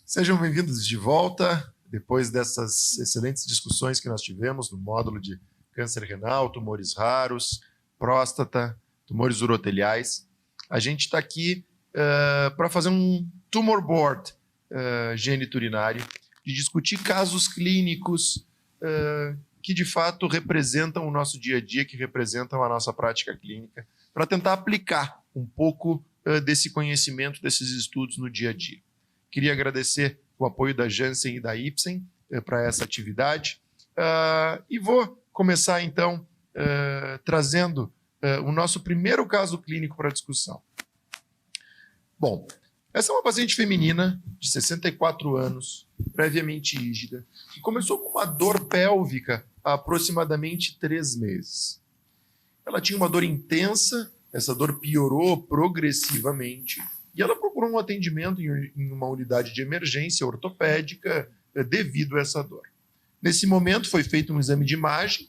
Sejam bem-vindos de volta, depois dessas excelentes discussões que nós tivemos no módulo de câncer renal, tumores raros, próstata, tumores uroteliais. A gente está aqui para fazer um tumor board geniturinário, de discutir casos clínicos que de fato representam o nosso dia a dia, que representam a nossa prática clínica, para tentar aplicar um pouco desse conhecimento, desses estudos no dia a dia. Queria agradecer o apoio da Janssen e da Ipsen para essa atividade e vou começar então trazendo o nosso primeiro caso clínico para discussão. Bom, essa é uma paciente feminina de 64 anos, previamente rígida, que começou com uma dor pélvica há aproximadamente 3 meses. Ela tinha uma dor intensa, essa dor piorou progressivamente, e ela procurou um atendimento em uma unidade de emergência ortopédica devido a essa dor. Nesse momento foi feito um exame de imagem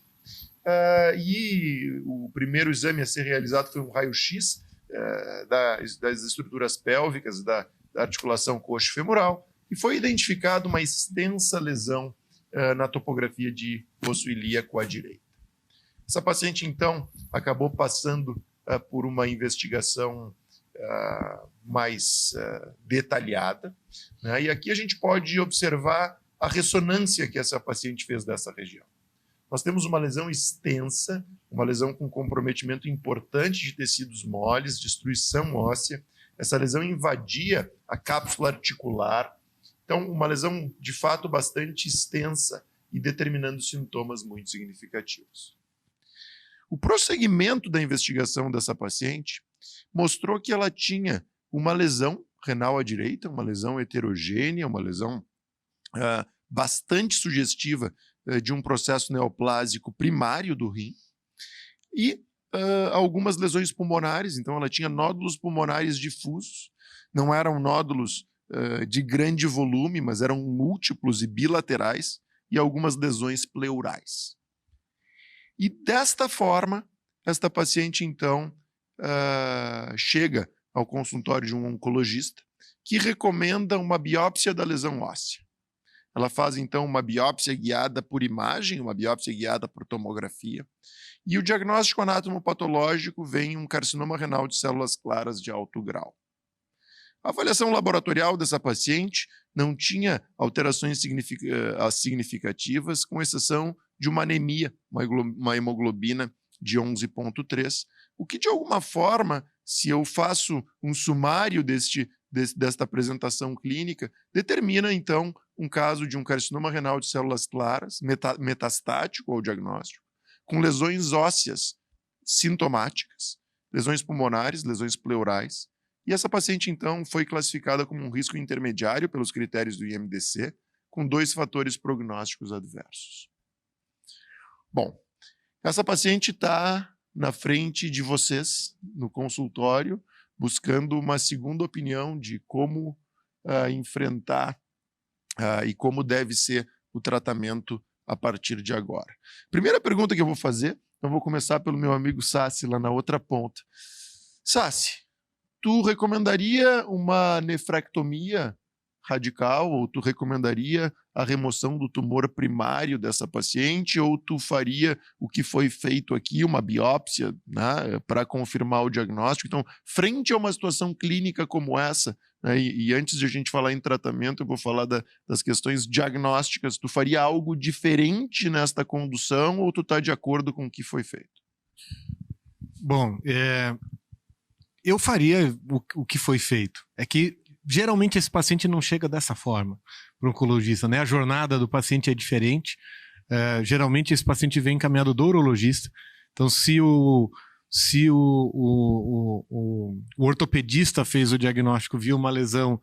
e o primeiro exame a ser realizado foi um raio-x das estruturas pélvicas da articulação coxo-femoral e foi identificada uma extensa lesão na topografia de osso ilíaco à direita. Essa paciente, então, acabou passando por uma investigação mais detalhada, né? E aqui a gente pode observar a ressonância que essa paciente fez dessa região. Nós temos uma lesão extensa, uma lesão com comprometimento importante de tecidos moles, destruição óssea. Essa lesão invadia a cápsula articular, então uma lesão de fato bastante extensa e determinando sintomas muito significativos. O prosseguimento da investigação dessa paciente mostrou que ela tinha uma lesão renal à direita, uma lesão heterogênea, uma lesão bastante sugestiva de um processo neoplásico primário do rim e algumas lesões pulmonares. Então ela tinha nódulos pulmonares difusos, não eram nódulos de grande volume, mas eram múltiplos e bilaterais e algumas lesões pleurais. E desta forma, esta paciente então chega ao consultório de um oncologista que recomenda uma biópsia da lesão óssea. Ela faz então uma biópsia guiada por imagem, uma biópsia guiada por tomografia, e o diagnóstico anatomopatológico vem um carcinoma renal de células claras de alto grau. A avaliação laboratorial dessa paciente não tinha alterações significativas, com exceção de uma anemia, uma hemoglobina de 11,3, o que de alguma forma, se eu faço um sumário desta apresentação clínica, determina então um caso de um carcinoma renal de células claras, metastático ao diagnóstico, com lesões ósseas sintomáticas, lesões pulmonares, lesões pleurais, e essa paciente então foi classificada como um risco intermediário pelos critérios do IMDC, com 2 fatores prognósticos adversos. Bom, essa paciente está na frente de vocês, no consultório, buscando uma segunda opinião de como enfrentar e como deve ser o tratamento a partir de agora. Primeira pergunta que eu vou fazer, eu vou começar pelo meu amigo Sassi, lá na outra ponta. Sassi, tu recomendaria uma nefrectomia radical, ou tu recomendaria a remoção do tumor primário dessa paciente, ou tu faria o que foi feito aqui, uma biópsia, né, para confirmar o diagnóstico? Então, frente a uma situação clínica como essa, né, e antes de a gente falar em tratamento, eu vou falar das questões diagnósticas, tu faria algo diferente nesta condução, ou tu está de acordo com o que foi feito? Bom, eu faria o que foi feito. É que geralmente esse paciente não chega dessa forma para o oncologista, né? A jornada do paciente é diferente. Geralmente esse paciente vem encaminhado do urologista. Então, se o ortopedista fez o diagnóstico, viu uma lesão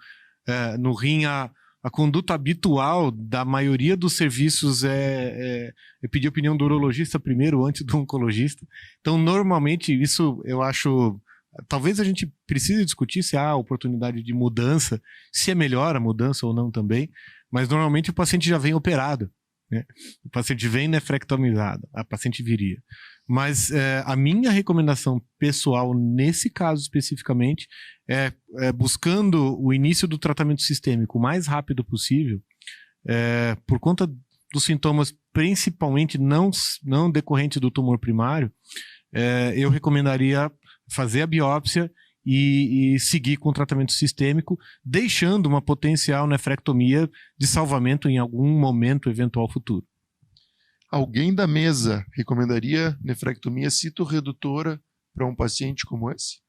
no rim, a conduta habitual da maioria dos serviços é pedir a opinião do urologista primeiro, antes do oncologista. Então, normalmente, isso eu acho... Talvez a gente precise discutir se há oportunidade de mudança, se é melhor a mudança ou não também, mas normalmente o paciente já vem operado, né? O paciente vem nefrectomizado, a paciente viria. Mas a minha recomendação pessoal, nesse caso especificamente, é buscando o início do tratamento sistêmico o mais rápido possível, por conta dos sintomas principalmente não decorrentes do tumor primário, eu recomendaria fazer a biópsia e seguir com o tratamento sistêmico, deixando uma potencial nefrectomia de salvamento em algum momento eventual futuro. Alguém da mesa recomendaria nefrectomia citorredutora para um paciente como esse?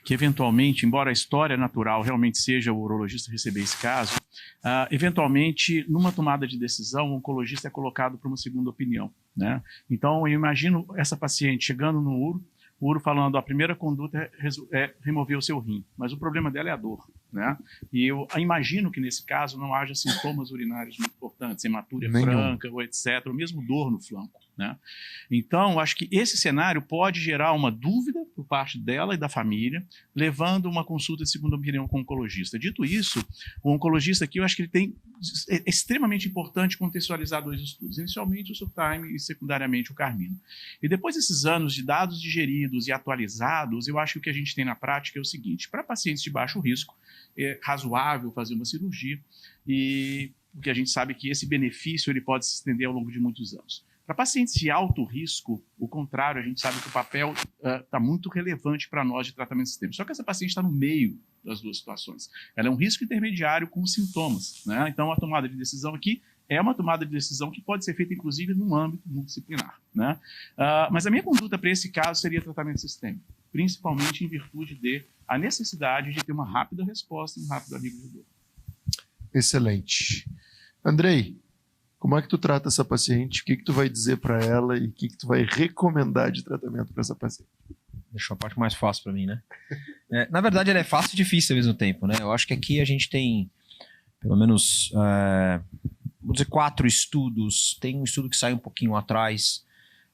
Que eventualmente, embora a história natural realmente seja o urologista receber esse caso, eventualmente, numa tomada de decisão, o oncologista é colocado para uma segunda opinião, né? Então, eu imagino essa paciente chegando no uro, o uro falando, a primeira conduta é remover o seu rim, mas o problema dela é a dor, né? E eu imagino que nesse caso não haja sintomas urinários muito importantes, hematúria franca ou etc, ou mesmo dor no flanco, né? Então, acho que esse cenário pode gerar uma dúvida por parte dela e da família, levando uma consulta de segunda opinião com o oncologista. Dito isso, o oncologista aqui, eu acho que ele é extremamente importante contextualizar dois estudos, inicialmente o Surtime e secundariamente o Carmino. E depois desses anos de dados digeridos e atualizados, eu acho que o que a gente tem na prática é o seguinte: para pacientes de baixo risco, é razoável fazer uma cirurgia, e porque a gente sabe que esse benefício ele pode se estender ao longo de muitos anos. Para pacientes de alto risco, o contrário, a gente sabe que o papel está muito relevante para nós de tratamento sistêmico. Só que essa paciente está no meio das duas situações. Ela é um risco intermediário com sintomas, né? Então, a tomada de decisão aqui é uma tomada de decisão que pode ser feita, inclusive, no âmbito multidisciplinar, né? Mas a minha conduta para esse caso seria tratamento sistêmico, principalmente em virtude a necessidade de ter uma rápida resposta e um rápido alívio de dor. Excelente. Andrei, como é que tu trata essa paciente? O que tu vai dizer para ela e o que tu vai recomendar de tratamento para essa paciente? Deixou a parte mais fácil para mim, né? Na verdade, ela é fácil e difícil ao mesmo tempo, né? Eu acho que aqui a gente tem, pelo menos, vou dizer 4 estudos. Tem um estudo que sai um pouquinho atrás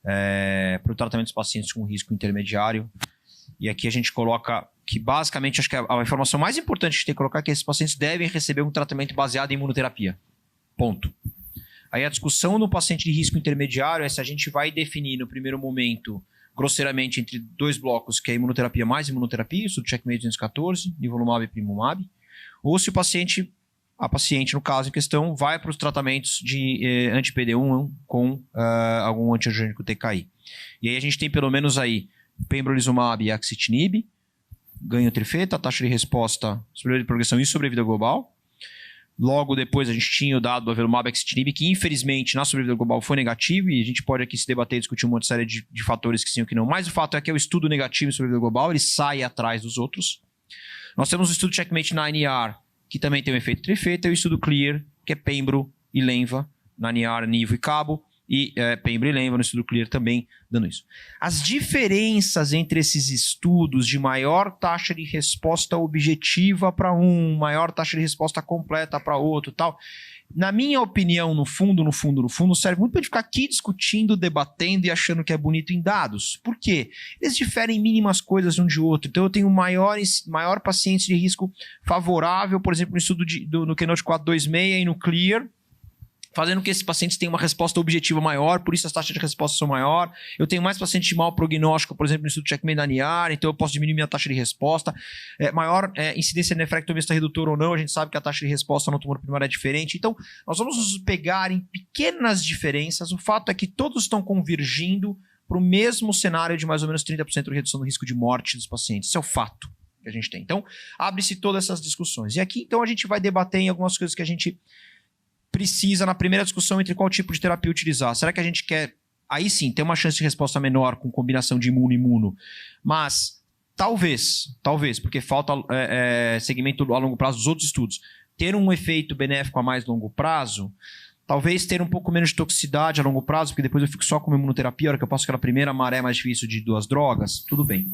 para o tratamento dos pacientes com risco intermediário. E aqui a gente coloca que, basicamente, acho que a informação mais importante que a gente tem que colocar é que esses pacientes devem receber um tratamento baseado em imunoterapia. Ponto. Aí a discussão no paciente de risco intermediário é se a gente vai definir no primeiro momento, grosseiramente, entre 2 blocos, que é imunoterapia mais imunoterapia, isso do Checkmate 214, nivolumab e primumab, ou se a paciente, no caso em questão, vai para os tratamentos de anti-PD1 com algum antiangiogênico TKI. E aí a gente tem pelo menos aí pembrolizumab e axitinib, ganho trifeta, taxa de resposta, sobrevida de progressão e sobrevida global. Logo depois a gente tinha o dado do avelumab e axitinib, que infelizmente na sobrevida global foi negativo, e a gente pode aqui se debater e discutir uma série de fatores que sim ou que não, mas o fato é que é o estudo negativo em sobrevida global, ele sai atrás dos outros. Nós temos o estudo Checkmate 9ER, que também tem um efeito trifeta, e o estudo Clear, que é pembro e lenva, 9ER, nivo e cabo, e pembro e lenva no estudo Clear também dando isso. As diferenças entre esses estudos de maior taxa de resposta objetiva para um, maior taxa de resposta completa para outro, tal, na minha opinião, no fundo, serve muito para a gente ficar aqui discutindo, debatendo e achando que é bonito em dados. Por quê? Eles diferem em mínimas coisas um de outro. Então eu tenho maior pacientes de risco favorável, por exemplo, no estudo no Keynote 426 e no Clear, fazendo que esses pacientes tenham uma resposta objetiva maior, por isso as taxas de resposta são maior. Eu tenho mais pacientes de mau prognóstico, por exemplo, no estudo Checkmate da NIAR, então eu posso diminuir minha taxa de resposta. Maior incidência de nefrectomia redutora ou não, a gente sabe que a taxa de resposta no tumor primário é diferente. Então, nós vamos nos pegar em pequenas diferenças. O fato é que todos estão convergindo para o mesmo cenário de mais ou menos 30% de redução do risco de morte dos pacientes. Isso é o fato que a gente tem. Então, abre-se todas essas discussões. E aqui, então, a gente vai debater em algumas coisas que a gente precisa na primeira discussão entre qual tipo de terapia utilizar. Será que a gente quer, aí sim, ter uma chance de resposta menor com combinação de imuno-imuno, mas talvez, porque falta segmento a longo prazo dos outros estudos, ter um efeito benéfico a mais longo prazo, talvez ter um pouco menos de toxicidade a longo prazo, porque depois eu fico só com imunoterapia, a hora que eu passo aquela primeira maré mais difícil de 2 drogas, tudo bem.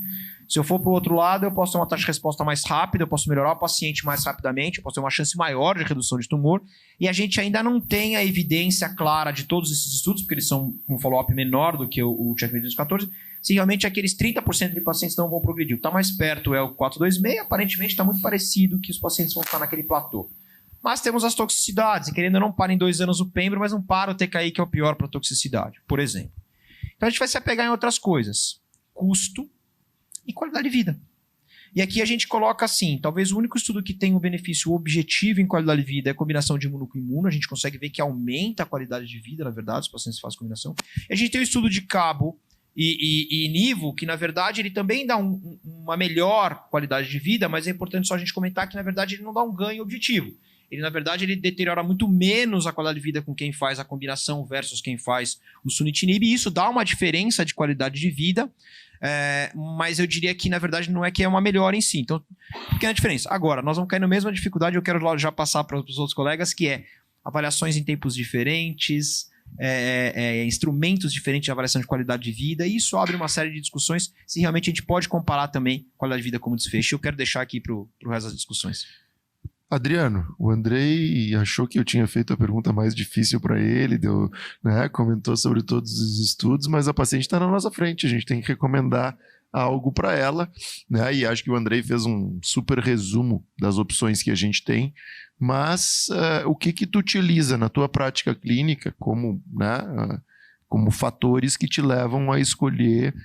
Se eu for para o outro lado, eu posso ter uma taxa de resposta mais rápida, eu posso melhorar o paciente mais rapidamente, eu posso ter uma chance maior de redução de tumor, e a gente ainda não tem a evidência clara de todos esses estudos, porque eles são um follow-up menor do que o Checkmate 214, se realmente aqueles 30% de pacientes não vão progredir. O que está mais perto é o 426, aparentemente está muito parecido que os pacientes vão ficar naquele platô. Mas temos as toxicidades, e querendo ou não, para em 2 anos o pembro, mas não para o TKI, que é o pior para toxicidade, por exemplo. Então a gente vai se apegar em outras coisas: custo e qualidade de vida. E aqui a gente coloca assim, talvez o único estudo que tem um benefício objetivo em qualidade de vida é a combinação de imuno com imuno. A gente consegue ver que aumenta a qualidade de vida, na verdade, os pacientes fazem combinação. E a gente tem o estudo de cabo e nivo, que na verdade ele também dá uma melhor qualidade de vida, mas é importante só a gente comentar que na verdade ele não dá um ganho objetivo. Ele, na verdade, ele deteriora muito menos a qualidade de vida com quem faz a combinação versus quem faz o sunitinib, e isso dá uma diferença de qualidade de vida, mas eu diria que, na verdade, não é que é uma melhora em si. Então, pequena diferença. Agora, nós vamos cair na mesma dificuldade, eu quero já passar para os outros colegas, que é avaliações em tempos diferentes, instrumentos diferentes de avaliação de qualidade de vida, e isso abre uma série de discussões se realmente a gente pode comparar também qualidade de vida como desfecho. Eu quero deixar aqui para o resto das discussões. Adriano, o Andrei achou que eu tinha feito a pergunta mais difícil para ele, comentou sobre todos os estudos, mas a paciente está na nossa frente, a gente tem que recomendar algo para ela, né? E acho que o Andrei fez um super resumo das opções que a gente tem, mas o que tu utiliza na tua prática clínica como fatores que te levam a escolher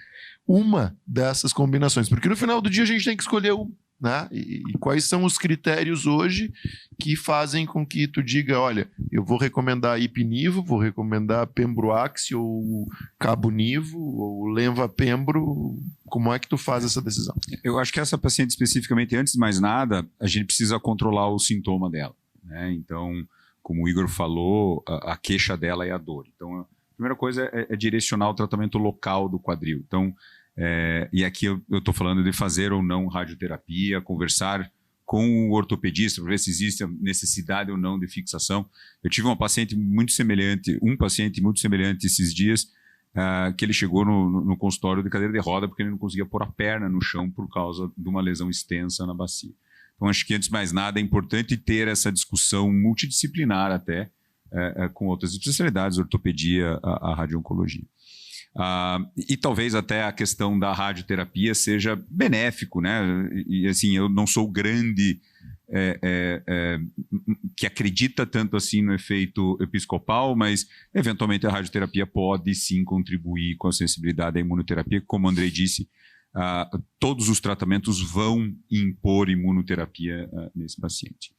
uma dessas combinações? Porque no final do dia a gente tem que escolher um. Né? E quais são os critérios hoje que fazem com que tu diga, olha, eu vou recomendar ipinivo, vou recomendar pembroax ou cabo-nivo ou lenva-pembro. Como é que tu faz essa decisão? Eu acho que essa paciente especificamente, antes de mais nada, a gente precisa controlar o sintoma dela, né? Então, como o Igor falou, a queixa dela é a dor. Então, a primeira coisa é direcionar o tratamento local do quadril. Então, e aqui eu estou falando de fazer ou não radioterapia, conversar com o ortopedista para ver se existe a necessidade ou não de fixação. Eu tive um paciente muito semelhante esses dias, que ele chegou no consultório de cadeira de roda porque ele não conseguia pôr a perna no chão por causa de uma lesão extensa na bacia. Então, acho que antes de mais nada é importante ter essa discussão multidisciplinar até com outras especialidades, ortopedia, a radio-oncologia. E talvez até a questão da radioterapia seja benéfico, né? E assim, eu não sou grande que acredita tanto assim no efeito episcopal, mas eventualmente a radioterapia pode sim contribuir com a sensibilidade à imunoterapia. Como o Andrei disse, todos os tratamentos vão impor imunoterapia nesse paciente.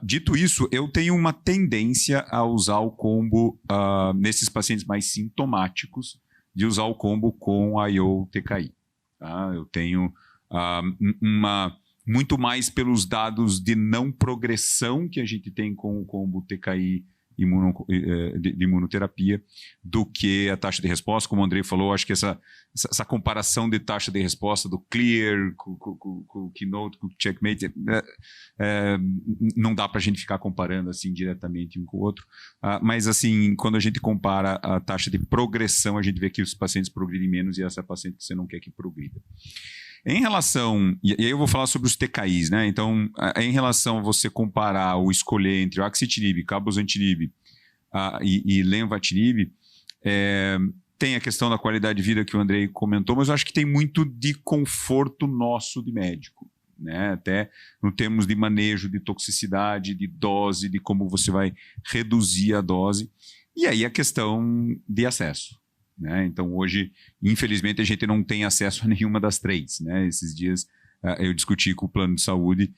Dito isso, eu tenho uma tendência a usar o combo nesses pacientes mais sintomáticos, de usar o combo com IO-TKI. Tá? Eu tenho muito mais pelos dados de não progressão que a gente tem com o combo TKI de imunoterapia do que a taxa de resposta. Como o Andrei falou, acho que essa comparação de taxa de resposta do Clear com o Keynote, com o Checkmate, não dá para a gente ficar comparando assim diretamente um com o outro, mas assim, quando a gente compara a taxa de progressão, a gente vê que os pacientes progridem menos e essa é a paciente que você não quer que progrida. Em relação, e aí eu vou falar sobre os TKIs, né? Então, em relação a você comparar ou escolher entre o axitinib, cabozantinib e lenvatinib, tem a questão da qualidade de vida que o Andrei comentou, mas eu acho que tem muito de conforto nosso de médico, né? Até no termos de manejo, de toxicidade, de dose, de como você vai reduzir a dose. E aí a questão de acesso. Né? Então hoje, infelizmente, a gente não tem acesso a nenhuma das três. Né? Esses dias eu discuti com o plano de saúde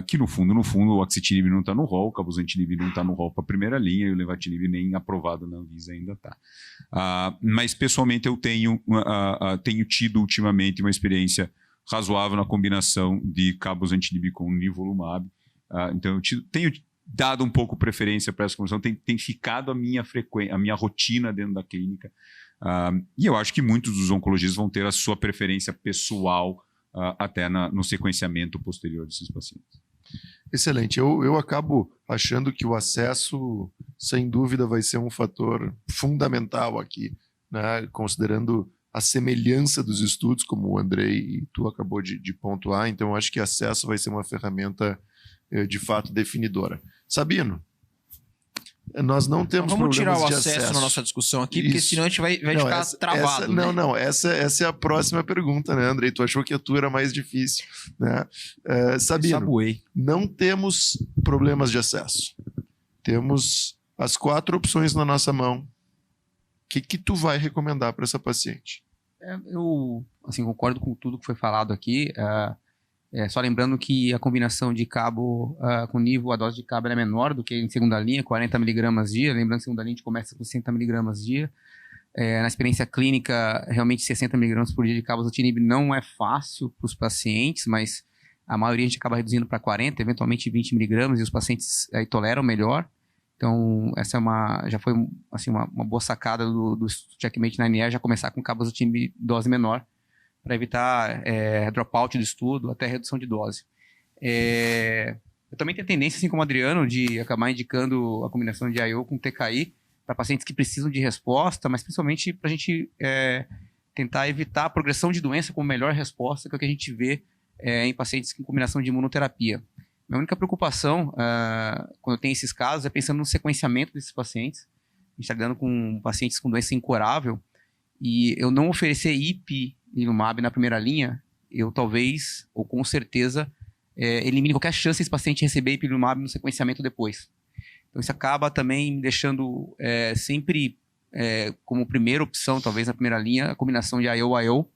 que no fundo o axitinib não está no rol, o cabozantinib não está no rol para a primeira linha e o lenvatinib nem aprovado na Anvisa ainda está. Mas pessoalmente eu tenho tido ultimamente uma experiência razoável na combinação de cabozantinib com nivolumab. Então eu tenho dado um pouco preferência para essa combinação, tem ficado a minha rotina dentro da clínica. E eu acho que muitos dos oncologistas vão ter a sua preferência pessoal até no sequenciamento posterior desses pacientes. Excelente. Eu acabo achando que o acesso, sem dúvida, vai ser um fator fundamental aqui, né? Considerando a semelhança dos estudos, como o Andrei e tu acabou de pontuar. Então, eu acho que acesso vai ser uma ferramenta de fato definidora. Sabino? nós não temos Vamos tirar o problemas de acesso na nossa discussão aqui, porque Isso. senão a gente vai ficar travado. Essa é a próxima pergunta, né, Andrei? Tu achou que a tua era mais difícil, né? Sabino, Sabuei. não temos problemas de acesso. Temos as 4 opções na nossa mão. O que tu vai recomendar para essa paciente? Eu assim, concordo com tudo que foi falado aqui. Só lembrando que a combinação de cabo com nível, a dose de cabo é menor do que em segunda linha, 40 mg dia. Lembrando que em segunda linha a gente começa com 60 mg dia. Na experiência clínica, realmente 60 mg por dia de cabozantinib não é fácil para os pacientes, mas a maioria a gente acaba reduzindo para 40, eventualmente 20 mg, e os pacientes toleram melhor. Então, essa já foi assim, uma boa sacada do Checkmate 9ER, já começar com cabozantinib dose menor, para evitar dropout do estudo, até redução de dose. Eu também tenho a tendência, assim como o Adriano, de acabar indicando a combinação de IO com TKI para pacientes que precisam de resposta, mas principalmente para a gente tentar evitar a progressão de doença como melhor resposta, que é o que a gente vê em pacientes com combinação de imunoterapia. Minha única preocupação, quando eu tenho esses casos, é pensando no sequenciamento desses pacientes. A gente está lidando com pacientes com doença incurável, e eu não oferecer ipilimumab na primeira linha, eu talvez, ou com certeza, elimine qualquer chance desse paciente receber ipilimumab no sequenciamento depois. Então isso acaba também me deixando sempre como primeira opção, talvez na primeira linha, a combinação de IO-IO,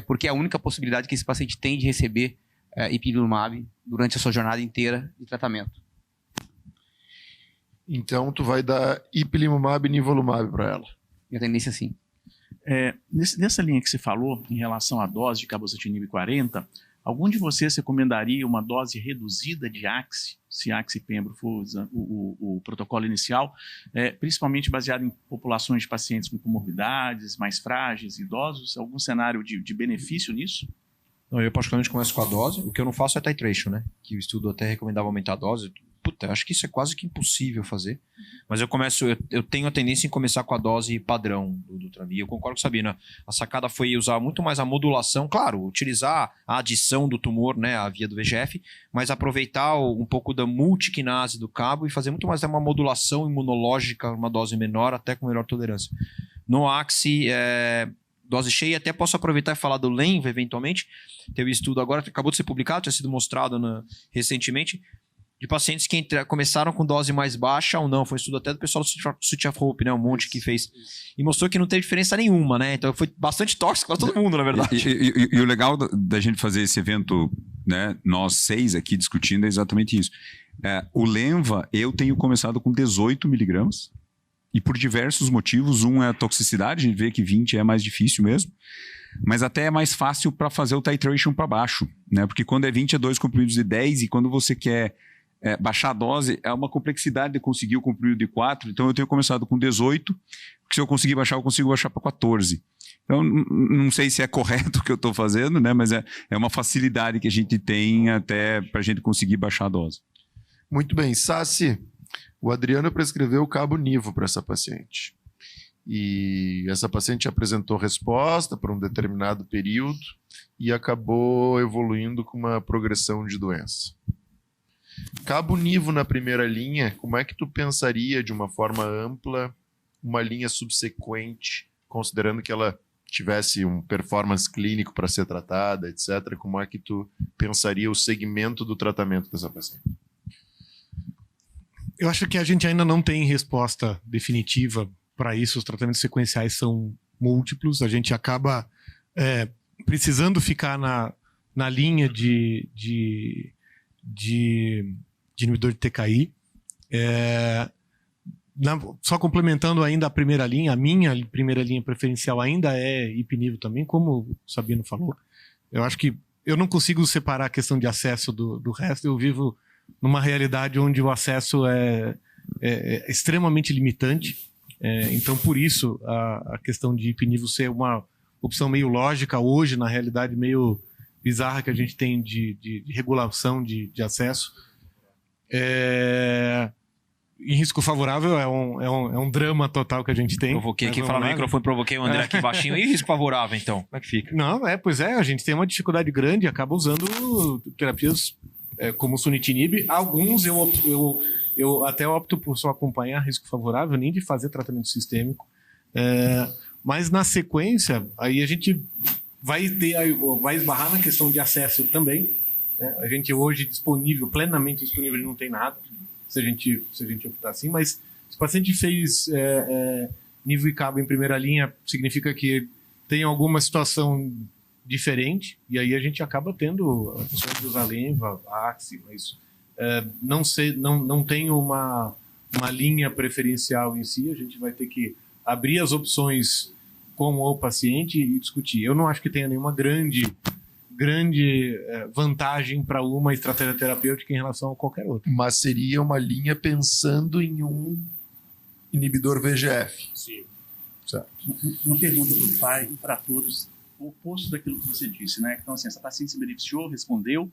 porque é a única possibilidade que esse paciente tem de receber ipilimumab durante a sua jornada inteira de tratamento. Então, tu vai dar ipilimumab e nivolumab para ela. Minha tendência sim. Nessa linha que você falou, em relação à dose de cabozantinib 40, algum de vocês recomendaria uma dose reduzida de AXI, se AXI e Pembro for o protocolo inicial, principalmente baseado em populações de pacientes com comorbidades, mais frágeis, idosos? Algum cenário de benefício nisso? Não, eu particularmente começo com a dose. O que eu não faço é titration, né? Que o estudo até recomendava aumentar a dose. Puta, acho que isso é quase que impossível fazer. Mas eu tenho a tendência em começar com a dose padrão do Trambi. Eu concordo com o Sabino. A sacada foi usar muito mais a modulação, claro, utilizar a adição do tumor, né, a via do VEGF, mas aproveitar um pouco da multiquinase do cabo e fazer muito mais uma modulação imunológica, uma dose menor, até com melhor tolerância. No AXI, dose cheia, até posso aproveitar e falar do LENV, eventualmente. Teve estudo agora, acabou de ser publicado, tinha sido mostrado recentemente, de pacientes que começaram com dose mais baixa ou não. Foi um estudo até do pessoal do City of Hope, né? Um monte que fez. E mostrou que não teve diferença nenhuma, né? Então foi bastante tóxico para todo mundo, na verdade. E o legal da gente fazer esse evento, né, nós 6 aqui discutindo, é exatamente isso. O Lenva, eu tenho começado com 18 miligramas. E por diversos motivos. Um é a toxicidade, a gente vê que 20 é mais difícil mesmo. Mas até é mais fácil para fazer o titration para baixo, né? Porque quando é 20 é 2 comprimidos de 10, e quando você quer baixar a dose, é uma complexidade de conseguir o comprimido de 4. Então eu tenho começado com 18, porque se eu conseguir baixar, eu consigo baixar para 14. Então não sei se é correto o que eu estou fazendo, né? Mas é uma facilidade que a gente tem até para a gente conseguir baixar a dose. Muito bem. Sassi, o Adriano prescreveu o cabo nivo para essa paciente. E essa paciente apresentou resposta por um determinado período e acabou evoluindo com uma progressão de doença. Cabo nivo na primeira linha, como é que tu pensaria de uma forma ampla uma linha subsequente, considerando que ela tivesse um performance clínico para ser tratada, etc. Como é que tu pensaria o segmento do tratamento dessa paciente? Eu acho que a gente ainda não tem resposta definitiva para isso. Os tratamentos sequenciais são múltiplos. A gente acaba precisando ficar na linha de inibidor de TKI. Só complementando ainda a primeira linha, a minha primeira linha preferencial ainda é ipinivo também, como o Sabino falou. Eu acho que eu não consigo separar a questão de acesso do resto. Eu vivo numa realidade onde o acesso é extremamente limitante. Então, por isso, a questão de ipinivo ser uma opção meio lógica hoje, na realidade meio bizarra que a gente tem de regulação de acesso. Em risco favorável é um drama total que a gente tem. Provoquei aqui, falar no microfone, provoquei o André aqui baixinho. E risco favorável, então? Como é que fica? Não, pois a gente tem uma dificuldade grande, acaba usando terapias como o sunitinib. Alguns eu eu até opto por só acompanhar risco favorável, nem de fazer tratamento sistêmico. Mas na sequência, aí a gente vai esbarrar na questão de acesso também, né? A gente hoje plenamente disponível, não tem nada, se a gente optar assim, mas se o paciente fez nível e cabo em primeira linha, significa que tem alguma situação diferente, e aí a gente acaba tendo a opção de usar Lenva, Axi, mas não tem uma linha preferencial em si, a gente vai ter que abrir as opções com o paciente e discutir. Eu não acho que tenha nenhuma grande vantagem para uma estratégia terapêutica em relação a qualquer outra. Mas seria uma linha pensando em um inibidor VEGF. Sim. Certo. Uma pergunta para o pai e para todos, o oposto daquilo que você disse, né? Então, assim, essa paciente se beneficiou, respondeu,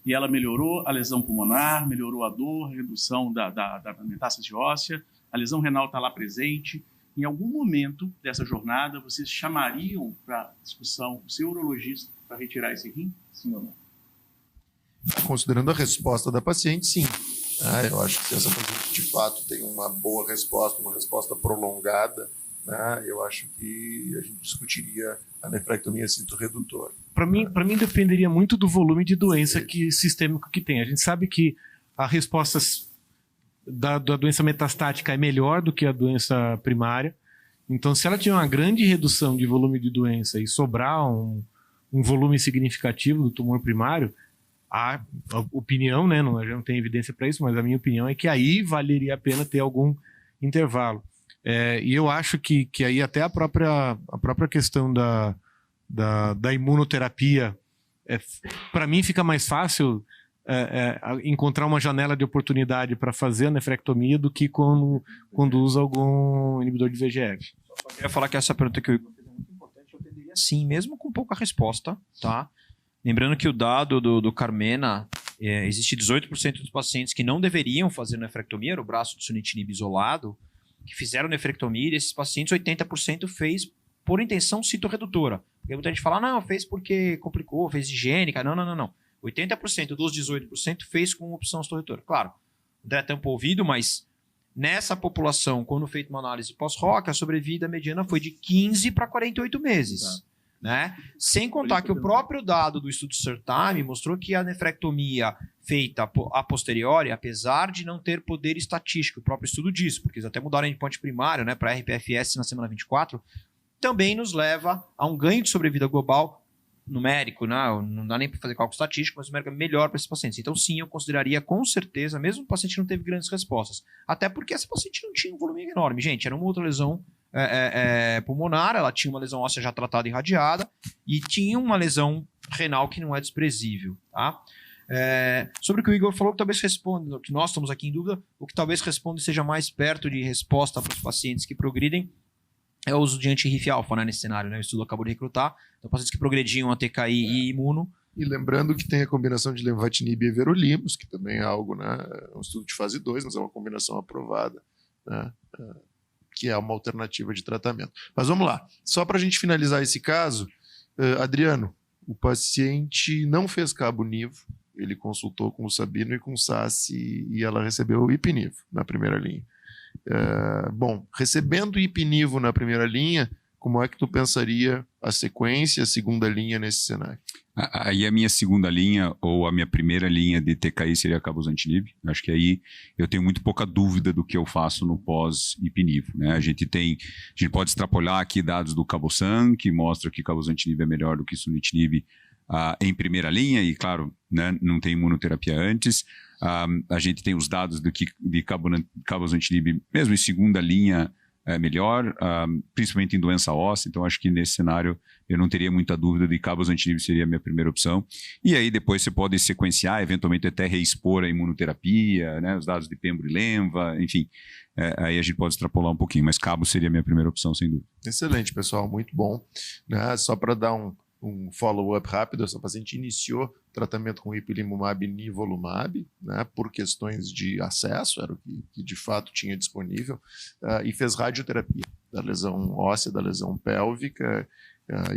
e ela melhorou a lesão pulmonar, melhorou a dor, a redução da metástase óssea, a lesão renal está lá presente. Em algum momento dessa jornada, vocês chamariam para discussão o seu urologista para retirar esse rim? Sim ou não? Considerando a resposta da paciente, sim. Eu acho que se essa paciente de fato tem uma boa resposta, uma resposta prolongada, né, eu acho que a gente discutiria a nefrectomia cinto-redutora. Para mim dependeria muito do volume de doença sistêmico que tem. A gente sabe que a resposta da doença metastática é melhor do que a doença primária. Então, se ela tiver uma grande redução de volume de doença e sobrar um volume significativo do tumor primário, a opinião, né, a gente não tem evidência para isso, mas a minha opinião é que aí valeria a pena ter algum intervalo. E eu acho que aí até a própria questão da imunoterapia, para mim fica mais fácil encontrar uma janela de oportunidade para fazer a nefrectomia do que quando usa algum inibidor de VEGF. Só queria falar que essa pergunta que eu fiz é muito importante, eu tenderia sim, mesmo com pouca resposta, tá? Lembrando que o dado do Carmena, existe 18% dos pacientes que não deveriam fazer nefrectomia, era o braço de sunitinib isolado, que fizeram nefrectomia, e desses pacientes 80% fez por intenção citorredutora. Porque muita gente fala, não, fez porque complicou, fez higiênica, não. 80% dos 18% fez com opção citorredutora. Claro, o André tampa o ouvido, mas nessa população, quando feito uma análise pós-ROC, a sobrevida mediana foi de 15 para 48 meses. Né? Sem contar que o próprio dado do estudo CERTAM mostrou que a nefrectomia feita a posteriori, apesar de não ter poder estatístico, o próprio estudo diz, porque eles até mudaram a endpoint primário, né, para RPFS na semana 24, também nos leva a um ganho de sobrevida global numérico, não dá nem para fazer cálculo estatístico, mas numérico é melhor para esses pacientes. Então sim, eu consideraria com certeza, mesmo o paciente não teve grandes respostas, até porque essa paciente não tinha um volume enorme, gente, era uma outra lesão pulmonar, ela tinha uma lesão óssea já tratada e irradiada e tinha uma lesão renal que não é desprezível, tá? Sobre o que o Igor falou, que talvez responda, que nós estamos aqui em dúvida, o que talvez responda e seja mais perto de resposta para os pacientes que progridem é o uso de anti-RIF-alfa, né, nesse cenário, né? O estudo acabou de recrutar, então pacientes que progrediam a TKI e imuno. E lembrando que tem a combinação de lenvatinib e everolimus, que também é algo, né, um estudo de fase 2, mas é uma combinação aprovada, né, que é uma alternativa de tratamento. Mas vamos lá, só para a gente finalizar esse caso, Adriano, o paciente não fez cabo-nivo, ele consultou com o Sabino e com o Sassi e ela recebeu o ipinivo na primeira linha. Bom, recebendo ipinivo na primeira linha, como é que tu pensaria a sequência, a segunda linha nesse cenário? Aí a minha segunda linha ou a minha primeira linha de TKI seria cabozantinib. Acho que aí eu tenho muito pouca dúvida do que eu faço no pós-ipinivo, né? A gente pode extrapolar aqui dados do Cabosan, que mostra que cabozantinib é melhor do que sunitinib em primeira linha, e claro, né, não tem imunoterapia antes. A gente tem os dados de cabozantinib, mesmo em segunda linha, melhor, principalmente em doença óssea. Então acho que nesse cenário eu não teria muita dúvida de cabozantinib seria a minha primeira opção. E aí depois você pode sequenciar, eventualmente até reexpor a imunoterapia, né, os dados de Pembro e Lenva, enfim. Aí a gente pode extrapolar um pouquinho, mas cabo seria a minha primeira opção, sem dúvida. Excelente, pessoal, muito bom. Né? Só para dar um follow-up rápido, essa paciente iniciou tratamento com ipilimumab e nivolumab, né, por questões de acesso, era o que de fato tinha disponível, e fez radioterapia da lesão óssea, da lesão pélvica,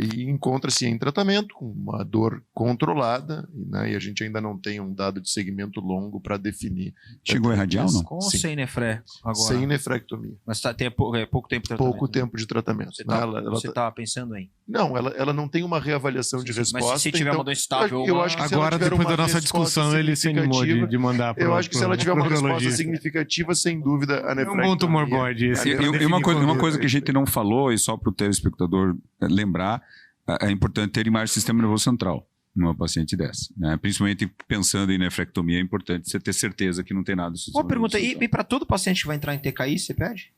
E encontra-se em tratamento com uma dor controlada, né, e a gente ainda não tem um dado de segmento longo para definir. Chegou em radial, não? Com ou Sim. sem nefré agora? Sem nefrectomia. Mas tem pouco tempo de tratamento. Pouco tempo de tratamento. Você né? tá pensando em? Não, ela não tem uma reavaliação de resposta. Mas se tiver então, uma doença estável... eu acho que se ela Agora, tiver depois uma da nossa resposta discussão, ele se animou de mandar para eu acho que se ela tiver uma resposta significativa, sem dúvida, a É um nefrectomia. bom tumor board esse. E uma coisa que a gente não falou, e só para o telespectador lembrar, é importante ter imagem do sistema nervoso central numa paciente dessa, né? Principalmente pensando em nefrectomia, é importante você ter certeza que não tem nada do sistema Uma pergunta, nervoso central. e para todo paciente que vai entrar em TKI, você pede?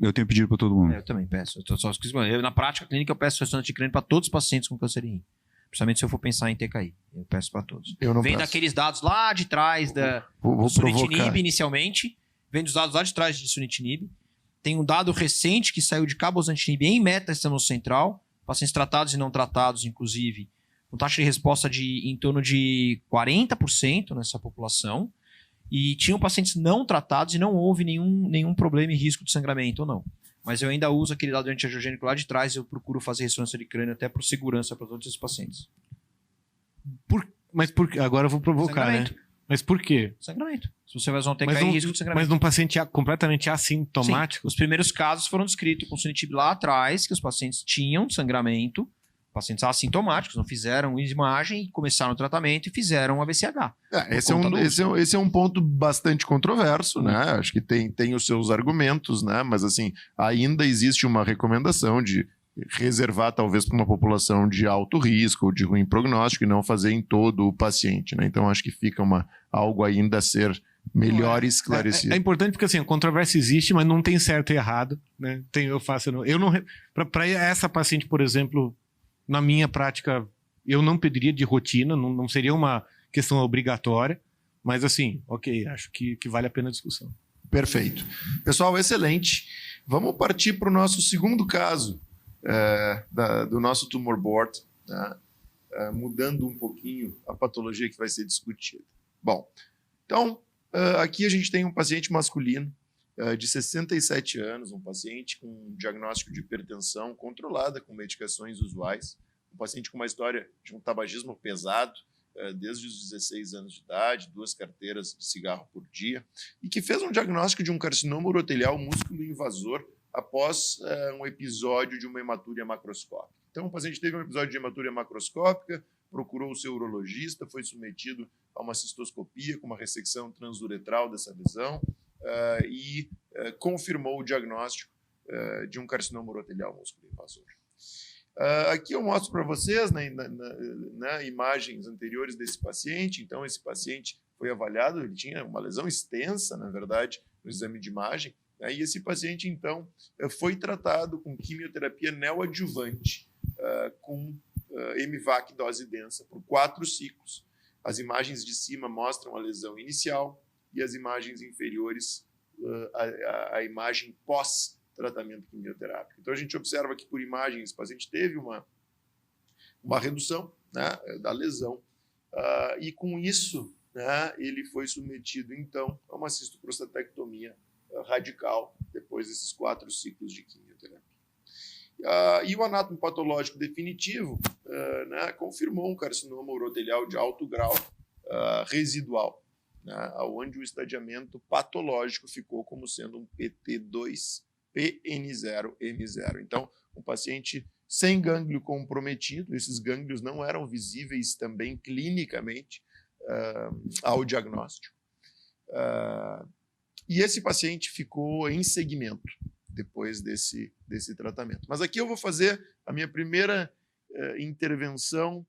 Eu tenho pedido para todo mundo. Eu também peço. Na prática clínica, eu peço ressonância de crânio para todos os pacientes com câncer de rim. Principalmente se eu for pensar em TKI. Eu peço para todos. Eu não Vem peço. daqueles dados lá de trás Vou do sunitinib provocar. inicialmente. Vem dos dados lá de trás de sunitinib. Tem um dado recente que saiu de cabozantinib em meta-sistema central. Pacientes tratados e não tratados, inclusive, com taxa de resposta em torno de 40% nessa população. E tinham pacientes não tratados e não houve nenhum problema e risco de sangramento ou não. Mas eu ainda uso aquele dado antiangiogênico lá de trás e eu procuro fazer ressonância de crânio até por segurança para todos esses pacientes. Mas agora eu vou provocar, né? Sangramento. Mas por quê? Sangramento. Se você vai usar um TKI, risco de sangramento. Mas num paciente completamente assintomático? Os primeiros casos foram descritos com sunitinib lá atrás, que os pacientes tinham sangramento, pacientes assintomáticos, não fizeram imagem, começaram o tratamento e fizeram um AVCH. Esse é um ponto bastante controverso, né? Acho que tem os seus argumentos, né? Mas assim, ainda existe uma recomendação de reservar talvez para uma população de alto risco ou de ruim prognóstico e não fazer em todo o paciente, né? Então acho que fica algo ainda a ser melhor esclarecido. É importante porque assim, a controvérsia existe, mas não tem certo e errado, né? Para essa paciente, por exemplo, na minha prática, eu não pediria de rotina, não seria uma questão obrigatória, mas assim, ok, acho que vale a pena a discussão. Perfeito. Pessoal, excelente. Vamos partir para o nosso segundo caso do nosso tumor board, tá? Mudando um pouquinho a patologia que vai ser discutida. Bom, então, aqui a gente tem um paciente masculino de 67 anos, um paciente com um diagnóstico de hipertensão controlada com medicações usuais, um paciente com uma história de um tabagismo pesado, desde os 16 anos de idade, 2 carteiras de cigarro por dia, e que fez um diagnóstico de um carcinoma urotelial músculo invasor após um episódio de uma hematúria macroscópica. Então, o paciente teve um episódio de hematúria macroscópica, procurou o seu urologista, foi submetido a uma cistoscopia com uma ressecção transuretral dessa lesão e confirmou o diagnóstico de um carcinoma urotelial músculo invasor. Aqui eu mostro para vocês, imagens anteriores desse paciente. Então, esse paciente foi avaliado, ele tinha uma lesão extensa, na verdade, no exame de imagem. E esse paciente, então, foi tratado com quimioterapia neoadjuvante, com MVAC dose densa, por 4 ciclos. As imagens de cima mostram a lesão inicial e as imagens inferiores, a imagem pós-tratamento quimioterápico. Então, a gente observa que, por imagem, esse paciente teve uma redução, né, da lesão, e com isso, né, ele foi submetido, então, a uma cistoprostatectomia radical depois desses 4 ciclos de quimioterapia. E o anátomo patológico definitivo confirmou um carcinoma urotelial de alto grau residual, onde o estadiamento patológico ficou como sendo um PT2-PN0M0. Então, um paciente sem gânglio comprometido, esses gânglios não eram visíveis também clinicamente ao diagnóstico. E esse paciente ficou em segmento depois desse tratamento. Mas aqui eu vou fazer a minha primeira intervenção.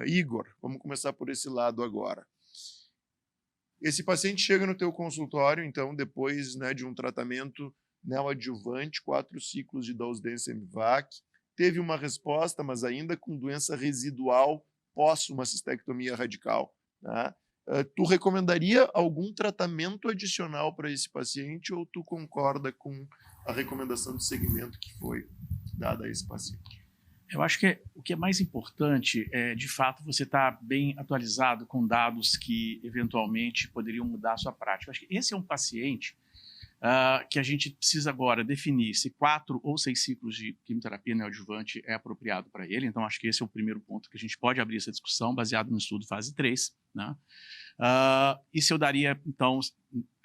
Igor, vamos começar por esse lado agora. Esse paciente chega no teu consultório, então, depois de um tratamento neoadjuvante, 4 ciclos de dose densa MVAC, teve uma resposta, mas ainda com doença residual pós uma cistectomia radical, né? Tu recomendaria algum tratamento adicional para esse paciente ou tu concorda com a recomendação de segmento que foi dada a esse paciente? Eu acho que o que é mais importante é, de fato, você estar bem atualizado com dados que, eventualmente, poderiam mudar a sua prática. Eu acho que esse é um paciente que a gente precisa agora definir se 4 ou 6 ciclos de quimioterapia neoadjuvante é apropriado para ele. Então, acho que esse é o primeiro ponto que a gente pode abrir essa discussão, baseado no estudo fase 3. Né? E se eu daria, então,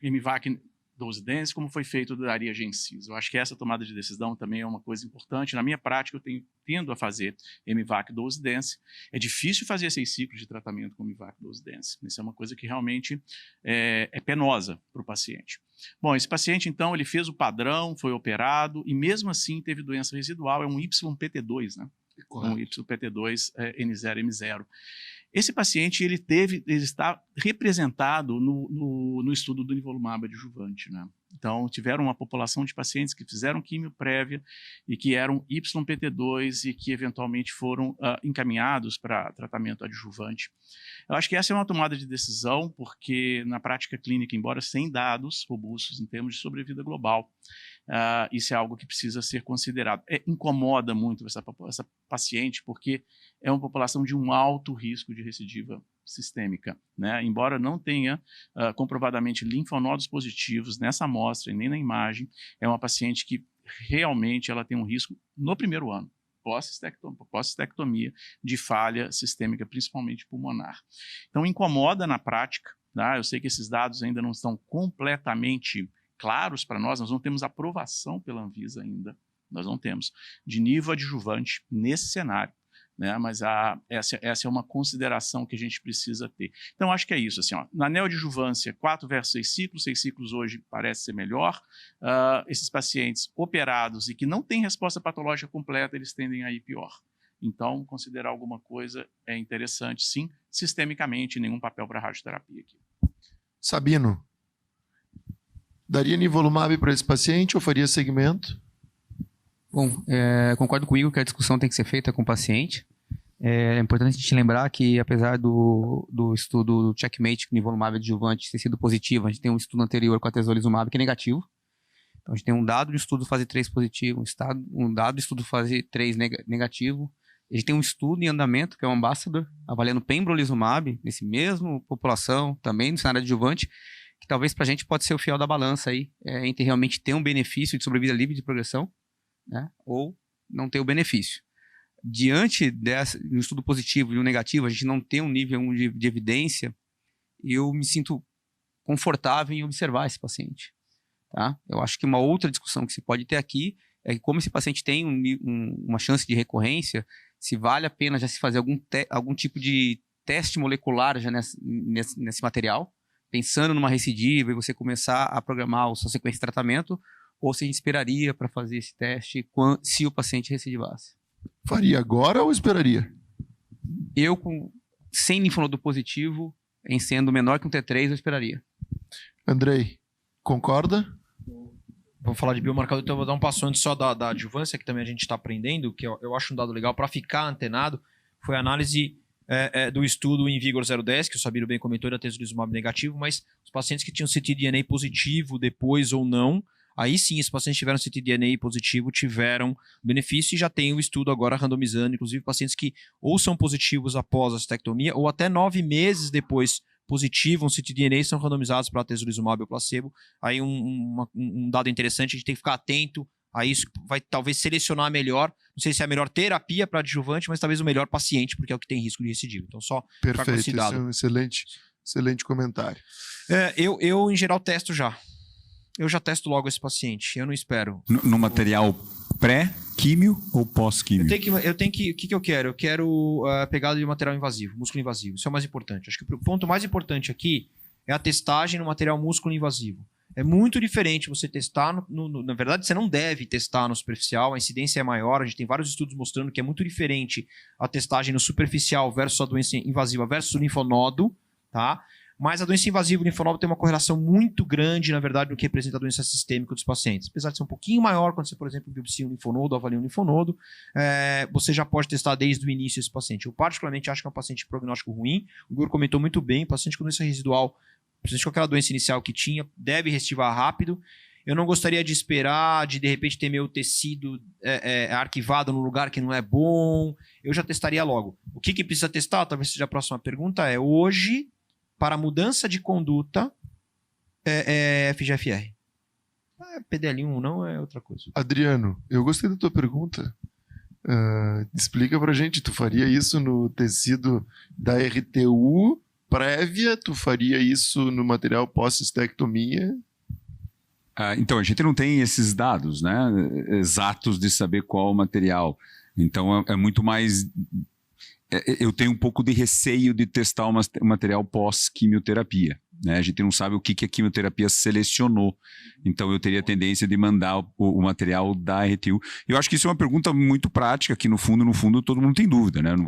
Emivac dose dense, como foi feito, eu daria Gensis. Eu acho que essa tomada de decisão também é uma coisa importante. Na minha prática, eu tendo a fazer Emivac dose dense. É difícil fazer 6 ciclos de tratamento com Emivac dose dense. Isso é uma coisa que realmente é penosa para o paciente. Bom, esse paciente, então, ele fez o padrão, foi operado e mesmo assim teve doença residual, é um YPT2, né? Um YPT2 N0, M0. Esse paciente, ele está representado no estudo do nivolumab adjuvante, né? Então, tiveram uma população de pacientes que fizeram quimio prévia e que eram YPT2 e que eventualmente foram encaminhados para tratamento adjuvante. Eu acho que essa é uma tomada de decisão, porque na prática clínica, embora sem dados robustos em termos de sobrevida global, isso é algo que precisa ser considerado. Incomoda muito essa paciente, porque é uma população de um alto risco de recidiva sistêmica, né? Embora não tenha comprovadamente linfonodos positivos nessa amostra e nem na imagem, é uma paciente que realmente ela tem um risco no primeiro ano, pós-cistectomia, de falha sistêmica, principalmente pulmonar. Então incomoda na prática, tá? Eu sei que esses dados ainda não estão completamente claros para nós não temos aprovação pela Anvisa ainda, nós não temos, de nível adjuvante nesse cenário. Né, mas essa é uma consideração que a gente precisa ter. Então, acho que é isso. Assim, na neoadjuvância, 4 versus 6 ciclos hoje parece ser melhor. Esses pacientes operados e que não têm resposta patológica completa, eles tendem a ir pior. Então, considerar alguma coisa é interessante, sim, sistemicamente, nenhum papel para radioterapia aqui. Sabino, daria nivolumab para esse paciente ou faria segmento? Bom, concordo com o Igor que a discussão tem que ser feita com o paciente. É importante a gente lembrar que, apesar do estudo Checkmate com nivolumab adjuvante ter sido positivo, a gente tem um estudo anterior com a atezolizumab que é negativo. Então, a gente tem um dado de estudo fase 3 positivo, um dado de estudo fase 3 negativo. A gente tem um estudo em andamento, que é o Ambassador, avaliando pembrolizumab, nesse mesmo população, também no cenário adjuvante, que talvez para a gente pode ser o fiel da balança aí, entre realmente ter um benefício de sobrevida livre de progressão, né, ou não ter o benefício. Diante do estudo positivo e o negativo, a gente não tem um nível de evidência, eu me sinto confortável em observar esse paciente. Tá? Eu acho que uma outra discussão que se pode ter aqui é que como esse paciente tem uma chance de recorrência, se vale a pena já se fazer algum tipo de teste molecular já nesse material, pensando numa recidiva e você começar a programar a sua sequência de tratamento, ou se a gente esperaria para fazer esse teste se o paciente recidivasse. Faria agora ou esperaria? Eu, sem linfonodo positivo, em sendo menor que um T3, eu esperaria. Andrei, concorda? Vou falar de biomarcador, então eu vou dar um passo antes só da adjuvância, que também a gente está aprendendo, que eu acho um dado legal para ficar antenado, foi a análise do estudo InVigor 010, que o Sabino bem comentou, da atezolizumab negativo, mas os pacientes que tinham ctDNA positivo depois ou não, aí sim, esses pacientes tiveram ctDNA positivo, tiveram benefício e já tem o estudo agora randomizando, inclusive pacientes que ou são positivos após a cistectomia ou até 9 meses depois positivo, um ctDNA são randomizados para atezolizumab ou placebo. Aí um dado interessante, a gente tem que ficar atento a isso, vai talvez selecionar melhor, não sei se é a melhor terapia para adjuvante, mas talvez o melhor paciente, porque é o que tem risco de recidiva. Então só ficar com esse dado. Esse é um excelente comentário. Eu em geral testo já. Eu já testo logo esse paciente, eu não espero. No material pré-químio ou pós-químio? Eu tenho que... O que eu quero? Eu quero pegada de material invasivo, músculo invasivo. Isso é o mais importante. Acho que o ponto mais importante aqui é a testagem no material músculo invasivo. É muito diferente você testar... na verdade, você não deve testar no superficial, a incidência é maior. A gente tem vários estudos mostrando que é muito diferente a testagem no superficial versus a doença invasiva versus o linfonodo, tá? Mas a doença invasiva linfonodo tem uma correlação muito grande, na verdade, do que representa a doença sistêmica dos pacientes. Apesar de ser um pouquinho maior, quando você, por exemplo, biopsia um linfonodo, avalia um linfonodo, você já pode testar desde o início esse paciente. Eu particularmente acho que é um paciente de prognóstico ruim. O Igor comentou muito bem, paciente com doença residual, paciente com aquela doença inicial que tinha, deve recidivar rápido. Eu não gostaria de esperar, de repente ter meu tecido arquivado num lugar que não é bom. Eu já testaria logo. O que precisa testar? Talvez seja a próxima pergunta. Hoje... para mudança de conduta, FGFR. PDL1 não é outra coisa. Adriano, eu gostei da tua pergunta. Explica pra gente, tu faria isso no tecido da RTU prévia? Tu faria isso no material pós-cistectomia? Então, a gente não tem esses dados, né, exatos de saber qual o material. Então, é muito mais... Eu tenho um pouco de receio de testar o material pós-quimioterapia. Né? A gente não sabe o que a quimioterapia selecionou. Então, eu teria a tendência de mandar o material da RTU. Eu acho que isso é uma pergunta muito prática, que no fundo, todo mundo tem dúvida. Né? Eu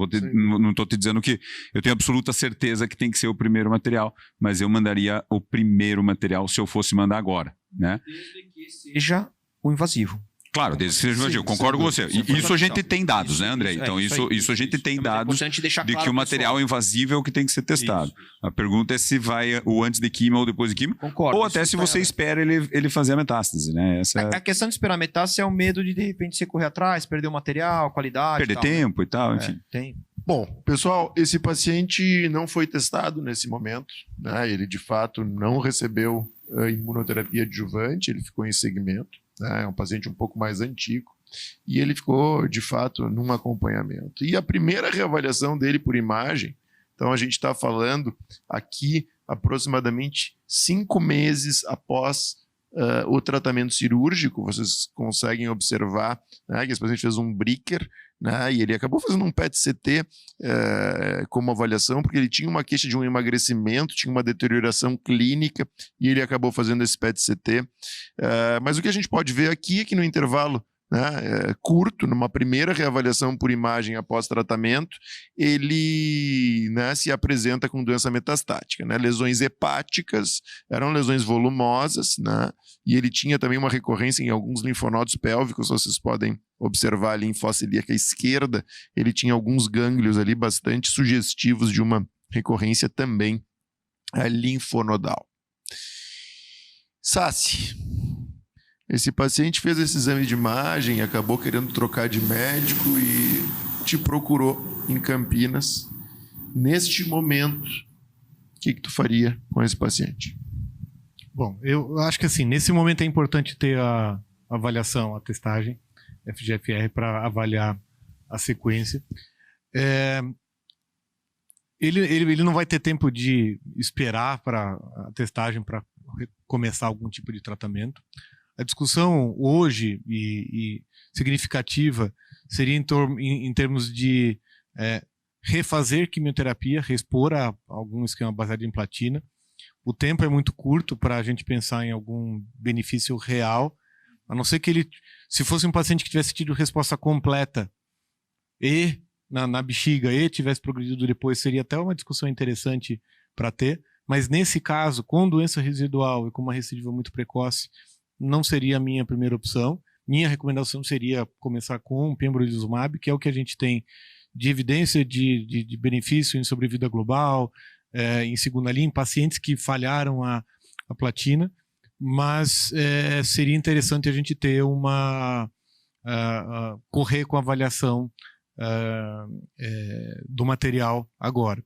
não estou te dizendo que eu tenho absoluta certeza que tem que ser o primeiro material, mas eu mandaria o primeiro material se eu fosse mandar agora. Né? Desde que seja o invasivo. Claro, desde que seja invasivo, concordo com você. Isso a gente tem dados, né, André? Então, isso a gente tem dados de que o material invasivo é o que tem que ser testado. A pergunta é se vai o antes de quimio ou depois de quimio, ou até se você espera ele fazer a metástase, né? A questão de esperar a metástase é o medo de repente, você correr atrás, perder o material, qualidade. Perder tempo e tal, enfim. Tem. Bom, pessoal, esse paciente não foi testado nesse momento, né? Ele, de fato, não recebeu a imunoterapia adjuvante, ele ficou em segmento. É um paciente um pouco mais antigo e ele ficou, de fato, num acompanhamento. E a primeira reavaliação dele por imagem, então a gente está falando aqui aproximadamente 5 meses após o tratamento cirúrgico, vocês conseguem observar, né, que esse paciente fez um Bricker, né, e ele acabou fazendo um PET-CT como avaliação, porque ele tinha uma queixa de um emagrecimento, tinha uma deterioração clínica, e ele acabou fazendo esse PET-CT. Mas o que a gente pode ver aqui é que no intervalo, né, curto, numa primeira reavaliação por imagem após tratamento, ele, né, se apresenta com doença metastática, né, lesões hepáticas, eram lesões volumosas, né, e ele tinha também uma recorrência em alguns linfonodos pélvicos, vocês podem observar ali em fossa ilíaca esquerda, ele tinha alguns gânglios ali bastante sugestivos de uma recorrência também linfonodal. Sassi, esse paciente fez esse exame de imagem, acabou querendo trocar de médico e te procurou em Campinas. Neste momento, o que tu faria com esse paciente? Bom, eu acho que assim, nesse momento é importante ter a avaliação, a testagem FGFR para avaliar a sequência. Ele não vai ter tempo de esperar para a testagem para começar algum tipo de tratamento. A discussão hoje e significativa seria em termos de refazer quimioterapia, respor a algum esquema baseado em platina. O tempo é muito curto para a gente pensar em algum benefício real, a não ser que ele, se fosse um paciente que tivesse tido resposta completa e na bexiga e tivesse progredido depois, seria até uma discussão interessante para ter, mas nesse caso, com doença residual e com uma recidiva muito precoce, não seria a minha primeira opção. Minha recomendação seria começar com pembrolizumab, que é o que a gente tem de evidência de benefício em sobrevida global, em segunda linha, em pacientes que falharam a platina, mas seria interessante a gente ter correr com a avaliação do material agora.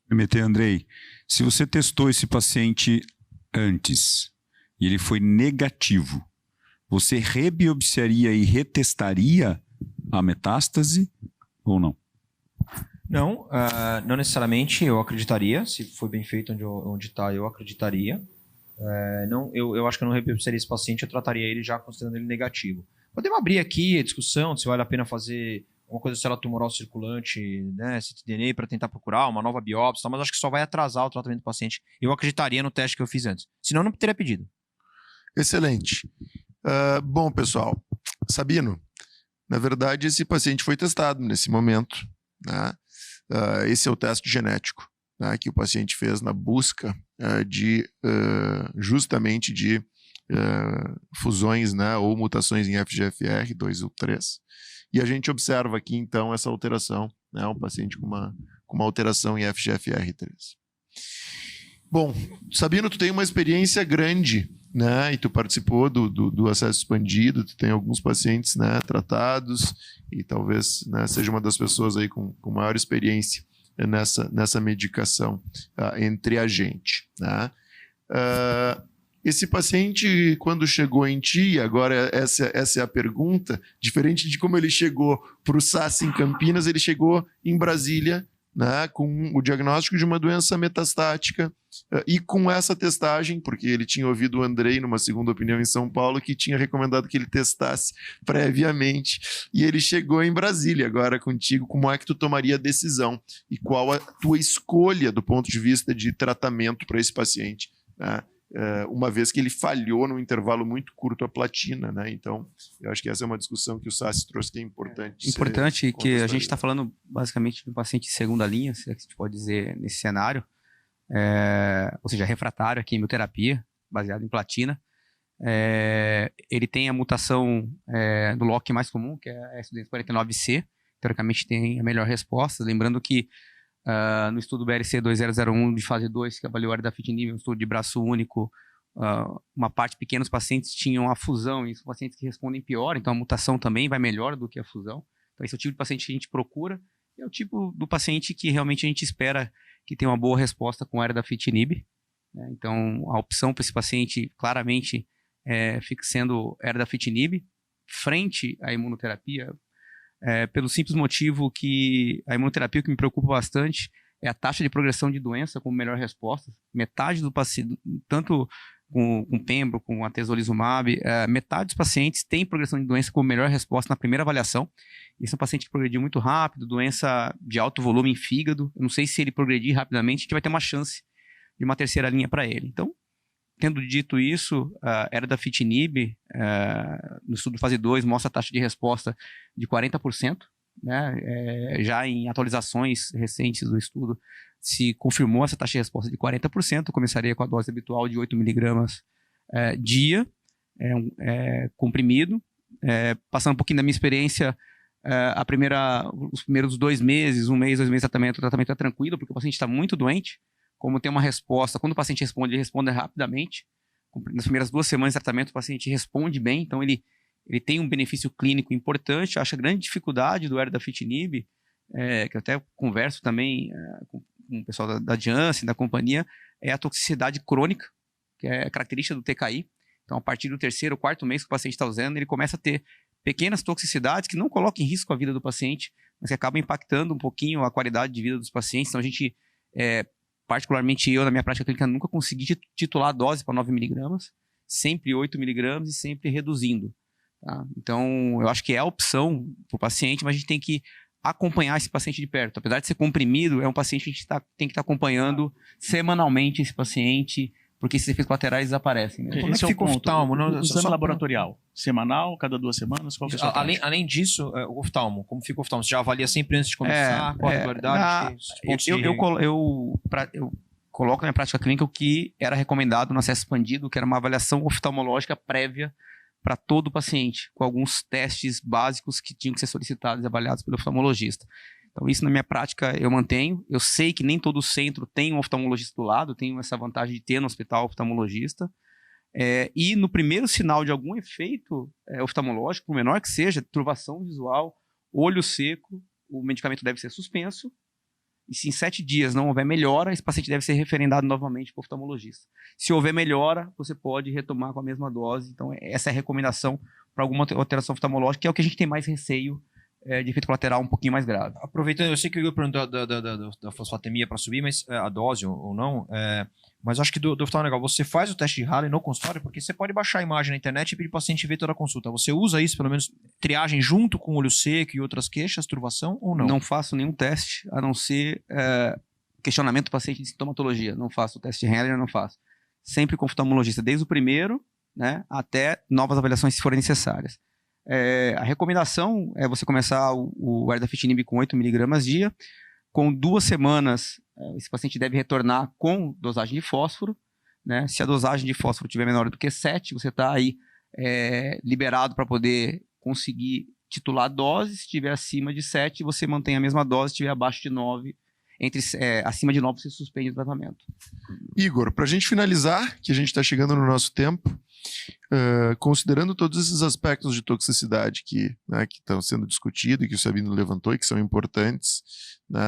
Permitir, Andrei, se você testou esse paciente antes e ele foi negativo, você rebiopsiaria e retestaria a metástase ou não? Não, não necessariamente, eu acreditaria. Se foi bem feito onde está, eu acreditaria. Eu acho que eu não rebiopsiaria esse paciente, eu trataria ele já considerando ele negativo. Podemos abrir aqui a discussão se vale a pena fazer uma coisa de célula tumoral circulante, né, ctDNA, para tentar procurar uma nova biópsia, mas acho que só vai atrasar o tratamento do paciente. Eu acreditaria no teste que eu fiz antes. Senão, eu não teria pedido. Excelente. Bom, pessoal, Sabino, na verdade, esse paciente foi testado nesse momento, né? Esse é o teste genético, né, que o paciente fez na busca justamente de fusões, né, ou mutações em FGFR 2 ou 3. E a gente observa aqui, então, essa alteração, né, um paciente com uma alteração em FGFR3. Bom, Sabino, tu tem uma experiência grande, né, e tu participou do acesso expandido, tu tem alguns pacientes, né, tratados, e talvez, né, seja uma das pessoas aí com maior experiência nessa medicação entre a gente, né? Esse paciente, quando chegou em ti, agora essa é a pergunta, diferente de como ele chegou para o SAS em Campinas, ele chegou em Brasília, né, com o diagnóstico de uma doença metastática e com essa testagem, porque ele tinha ouvido o Andrei numa segunda opinião em São Paulo, que tinha recomendado que ele testasse previamente, e ele chegou em Brasília agora contigo. Como é que tu tomaria a decisão e qual a tua escolha do ponto de vista de tratamento para esse paciente, né? Uma vez que ele falhou num intervalo muito curto a platina, né? Então, eu acho que essa é uma discussão que o Sassi trouxe que é importante. Importante que a gente está falando basicamente de um paciente de segunda linha, se é que a gente pode dizer nesse cenário, ou seja, refratário à quimioterapia, baseado em platina. Ele tem a mutação do LOC mais comum, que é a S249C, teoricamente tem a melhor resposta. Lembrando que no estudo BRC 2001 de fase 2, que avaliou a erdafitinib, um estudo de braço único, uma parte pequena dos pacientes tinham a fusão, e os pacientes que respondem pior, então a mutação também vai melhor do que a fusão. Então esse é o tipo de paciente que a gente procura, e é o tipo do paciente que realmente a gente espera que tenha uma boa resposta com a erdafitinib, né? Então a opção para esse paciente claramente fica sendo erdafitinib, frente à imunoterapia, pelo simples motivo que a imunoterapia, o que me preocupa bastante é a taxa de progressão de doença como melhor resposta. Metade do paciente, tanto com pembro, com atezolizumab, metade dos pacientes tem progressão de doença como melhor resposta na primeira avaliação. Esse é um paciente que progrediu muito rápido, doença de alto volume em fígado. Eu não sei se ele progredir rapidamente, a gente vai ter uma chance de uma terceira linha para ele. Então, tendo dito isso, erdafitinib, no estudo fase 2, mostra a taxa de resposta de 40%, né? Já em atualizações recentes do estudo, se confirmou essa taxa de resposta de 40%, eu começaria com a dose habitual de 8 mg dia, comprimido. Passando um pouquinho da minha experiência, os primeiros 2 meses, 1 mês, 2 meses de tratamento é tranquilo, porque o paciente está muito doente. Como tem uma resposta, quando o paciente responde, ele responde rapidamente. Nas primeiras 2 semanas de tratamento, o paciente responde bem, então ele tem um benefício clínico importante. Eu acho a grande dificuldade do erdafitinib, que eu até converso também com o pessoal da Janssen, da companhia, é a toxicidade crônica, que é característica do TKI. Então, a partir do 3º, 4º mês que o paciente está usando, ele começa a ter pequenas toxicidades que não colocam em risco a vida do paciente, mas que acabam impactando um pouquinho a qualidade de vida dos pacientes. Então, a gente... particularmente eu, na minha prática clínica, nunca consegui titular a dose para 9 mg, sempre 8 mg e sempre reduzindo. Tá? Então, eu acho que é a opção para o paciente, mas a gente tem que acompanhar esse paciente de perto. Apesar de ser comprimido, é um paciente que a gente tem que estar acompanhando semanalmente esse paciente, porque esses efeitos colaterais desaparecem. Né? Esse é o ponto. O exame laboratorial, semanal, cada 2 semanas, qual que é a sua além disso, o oftalmo, como fica o oftalmo? Você já avalia sempre antes de começar? Qual a regularidade? Eu coloco na minha prática clínica o que era recomendado no acesso expandido, que era uma avaliação oftalmológica prévia para todo o paciente, com alguns testes básicos que tinham que ser solicitados e avaliados pelo oftalmologista. Então, isso na minha prática eu mantenho. Eu sei que nem todo centro tem um oftalmologista do lado, tenho essa vantagem de ter no hospital oftalmologista. E no primeiro sinal de algum efeito oftalmológico, por menor que seja, turvação visual, olho seco, o medicamento deve ser suspenso. E se em 7 dias não houver melhora, esse paciente deve ser referendado novamente para o oftalmologista. Se houver melhora, você pode retomar com a mesma dose. Então, essa é a recomendação para alguma alteração oftalmológica, que é o que a gente tem mais receio de efeito colateral um pouquinho mais grave. Aproveitando, eu sei que eu ia perguntar da fosfatemia para subir, mas a dose ou não, mas eu acho que do oftalmo legal, você faz o teste de Halley no consultório, porque você pode baixar a imagem na internet e pedir para o paciente ver toda a consulta. Você usa isso, pelo menos, triagem junto com olho seco e outras queixas, turvação ou não? Não faço nenhum teste, a não ser questionamento do paciente de sintomatologia. Não faço o teste de Halley, não faço. Sempre com oftalmologista, desde o primeiro, né, até novas avaliações se forem necessárias. A recomendação é você começar o erdafitinib com 8 mg dia. Com 2 semanas, esse paciente deve retornar com dosagem de fósforo, né? Se a dosagem de fósforo tiver menor do que 7, você está aí liberado para poder conseguir titular a dose. Se estiver acima de 7, você mantém a mesma dose. Se estiver abaixo de 9, acima de 9 você suspende o tratamento. Igor, para a gente finalizar, que a gente está chegando no nosso tempo, considerando todos esses aspectos de toxicidade que estão sendo discutidos e que o Sabino levantou e que são importantes, né,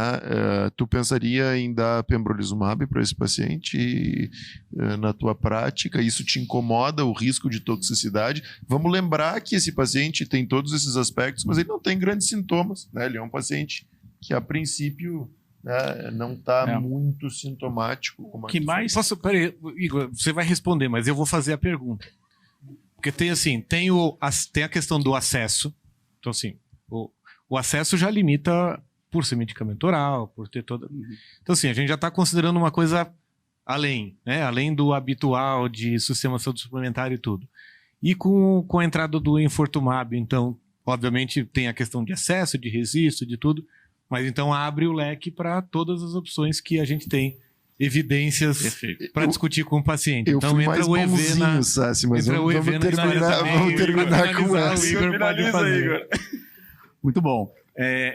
tu pensaria em dar pembrolizumab para esse paciente e, na tua prática, isso te incomoda, o risco de toxicidade? Vamos lembrar que esse paciente tem todos esses aspectos, mas ele não tem grandes sintomas, né? Ele é um paciente que, a princípio, né, não está muito sintomático. Como que mais? Peraí, Igor, você vai responder, mas eu vou fazer a pergunta. Porque tem assim, tem a questão do acesso. Então, assim, o acesso já limita por ser medicamento oral, por ter toda... Então, assim, a gente já está considerando uma coisa além, né? Além do habitual de sistema de saúde suplementar e tudo. E com a entrada do Enfortumab, então, obviamente, tem a questão de acesso, de resisto, de tudo, mas então abre o leque para todas as opções que a gente tem evidências para discutir com o paciente. Eu então fui entra mais o EV na... Sassi, mas entra o EV vamos terminar com essa. Igor pode fazer. Muito bom.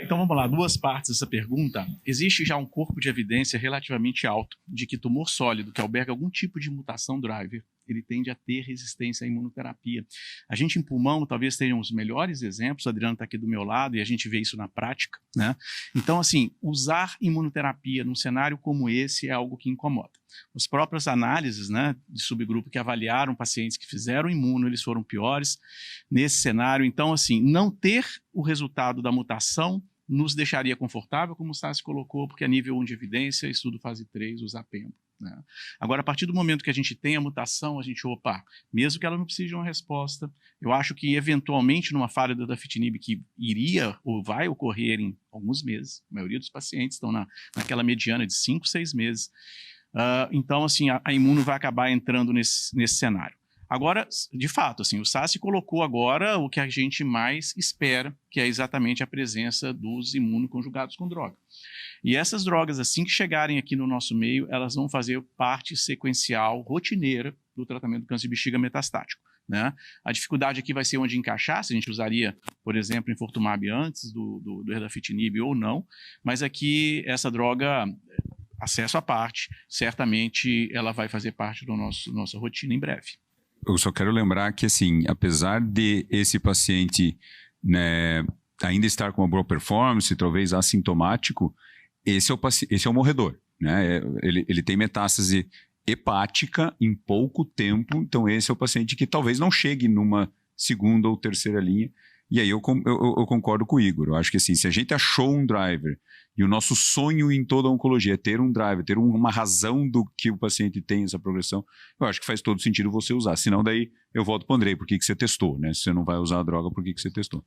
Então vamos lá, duas partes dessa pergunta. Existe já um corpo de evidência relativamente alto de que tumor sólido que alberga algum tipo de mutação driver, ele tende a ter resistência à imunoterapia. A gente em pulmão talvez tenha os melhores exemplos, o Adriano está aqui do meu lado e a gente vê isso na prática, né? Então, assim, usar imunoterapia num cenário como esse é algo que incomoda. As próprias análises, né, de subgrupo que avaliaram pacientes que fizeram imuno, eles foram piores nesse cenário. Então, assim, não ter o resultado da mutação nos deixaria confortável, como o Sassi colocou, porque a nível 1 de evidência, estudo fase 3, usar pembo. Né? Agora, a partir do momento que a gente tem a mutação, a gente, mesmo que ela não precise de uma resposta, eu acho que eventualmente numa falha da dafitinib que iria ou vai ocorrer em alguns meses, a maioria dos pacientes estão naquela mediana de 5, 6 meses, então assim, a imuno vai acabar entrando nesse cenário. Agora, de fato, assim, o Sassi colocou agora o que a gente mais espera, que é exatamente a presença dos imunoconjugados com droga. E essas drogas, assim que chegarem aqui no nosso meio, elas vão fazer parte sequencial, rotineira, do tratamento do câncer de bexiga metastático. Né? A dificuldade aqui vai ser onde encaixar, se a gente usaria, por exemplo, Enfortumab antes do erdafitinib ou não, mas aqui essa droga, acesso à parte, certamente ela vai fazer parte da nossa rotina em breve. Eu só quero lembrar que, assim, apesar de esse paciente, né, ainda estar com uma boa performance, talvez assintomático, esse é o morredor, né? Ele tem metástase hepática em pouco tempo, então esse é o paciente que talvez não chegue numa segunda ou terceira linha. E aí eu concordo com o Igor. Eu acho que, assim, se a gente achou um driver, e o nosso sonho em toda a oncologia é ter um driver, ter uma razão do que o paciente tem essa progressão, eu acho que faz todo sentido você usar. Senão daí eu volto para o Andrei, por que você testou, né? Se você não vai usar a droga, por que você testou?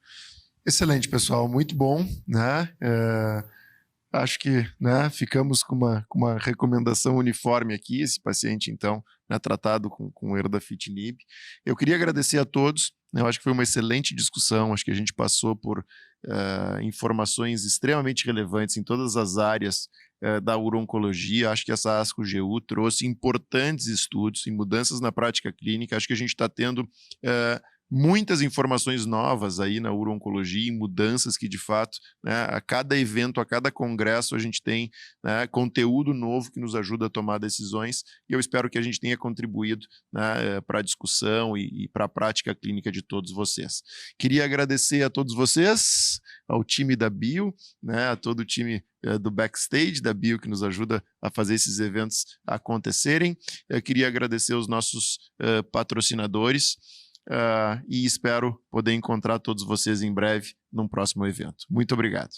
Excelente, pessoal. Muito bom, né? Acho que, né, ficamos com uma recomendação uniforme aqui. Esse paciente, então, né, tratado com erdafitinib. Eu queria agradecer a todos. Eu acho que foi uma excelente discussão. Acho que a gente passou por informações extremamente relevantes em todas as áreas da uro-oncologia. Acho que essa ASCO-GU trouxe importantes estudos e mudanças na prática clínica. Acho que a gente está tendo muitas informações novas aí na uro-oncologia e mudanças que, de fato, né, a cada evento, a cada congresso, a gente tem, né, conteúdo novo que nos ajuda a tomar decisões, e eu espero que a gente tenha contribuído, né, para a discussão e para a prática clínica de todos vocês. Queria agradecer a todos vocês, ao time da Bio, né, a todo o time do backstage da Bio que nos ajuda a fazer esses eventos acontecerem. Eu queria agradecer os nossos patrocinadores, e espero poder encontrar todos vocês em breve num próximo evento. Muito obrigado.